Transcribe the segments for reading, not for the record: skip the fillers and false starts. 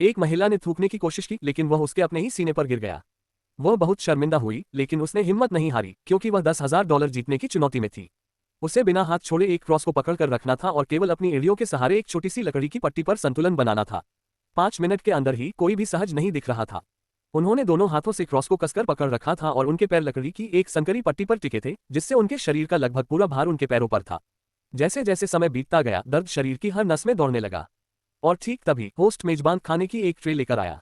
एक महिला ने थूकने की कोशिश की लेकिन वह उसके अपने ही सीने पर गिर गया। वह बहुत शर्मिंदा हुई लेकिन उसने हिम्मत नहीं हारी क्योंकि वह $10,000 जीतने की चुनौती में थी। उसे बिना हाथ छोड़े एक क्रॉस को पकड़कर रखना था और केवल अपनी एड़ियों के सहारे एक छोटी सी लकड़ी की पट्टी पर संतुलन बनाना था। 5 मिनट के अंदर ही कोई भी सहज नहीं दिख रहा था। उन्होंने दोनों हाथों से क्रॉस को कसकर पकड़ रखा था और उनके पैर लकड़ी की एक संकरी पट्टी पर टिके थे जिससे उनके शरीर का लगभग पूरा भार उनके पैरों पर था। जैसे जैसे समय बीतता गया दर्द शरीर की हर नस में दौड़ने लगा। और ठीक तभी होस्ट मेजबान खाने की एक ट्रे लेकर आया।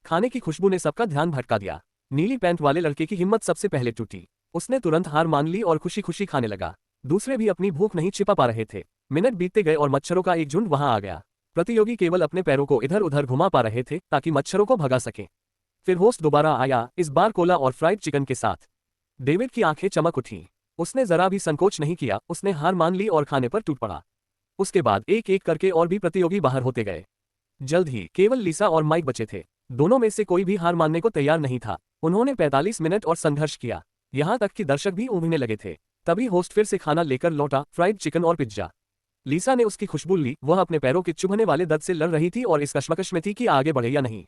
खाने की खुशबू ने सबका ध्यान भटका दिया। नीली पैंट वाले लड़के की हिम्मत सबसे पहले टूटी। उसने तुरंत हार मान ली और खुशी खुशी खाने लगा। दूसरे भी अपनी भूख नहीं छिपा पा रहे थे। मिनट बीतते गए और मच्छरों का एक झुंड वहां आ गया। प्रतियोगी केवल अपने पैरों को इधर उधर घुमा पा रहे थे ताकि मच्छरों को भगा सके। फिर होस्ट दोबारा आया, इस बार कोला और फ्राइड चिकन के साथ। डेविड की आंखें चमक उठीं। उसने जरा भी संकोच नहीं किया, उसने हार मान ली और खाने पर टूट पड़ा। उसके बाद एक एक करके और भी प्रतियोगी बाहर होते गए। जल्द ही केवल लिसा और माइक बचे थे। दोनों में से कोई भी हार मानने को तैयार नहीं था। उन्होंने 45 मिनट और संघर्ष किया, यहाँ तक कि दर्शक भी ऊँघने लगे थे। तभी होस्ट फिर से खाना लेकर लौटा, फ्राइड चिकन और पिज्जा। लिसा ने उसकी खुशबू ली। वह अपने पैरों के चुभने वाले दर्द से लड़ रही थी और इस कश्मकश में थी कि आगे बढ़े या नहीं।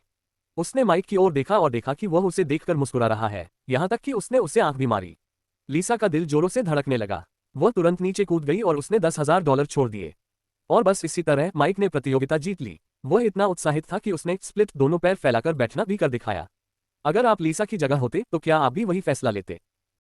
उसने माइक की ओर देखा और देखा कि वह उसे देखकर मुस्कुरा रहा है, यहाँ तक कि उसने उसे आंख भी मारी। लिसा का दिल जोरों से धड़कने लगा। वह तुरंत नीचे कूद गई और उसने $10,000 छोड़ दिए। और बस इसी तरह माइक ने प्रतियोगिता जीत ली। वह इतना उत्साहित था कि उसने स्प्लिट दोनों पैर फैलाकर बैठना भी कर दिखाया। अगर आप लिसा की जगह होते तो क्या आप भी वही फैसला लेते?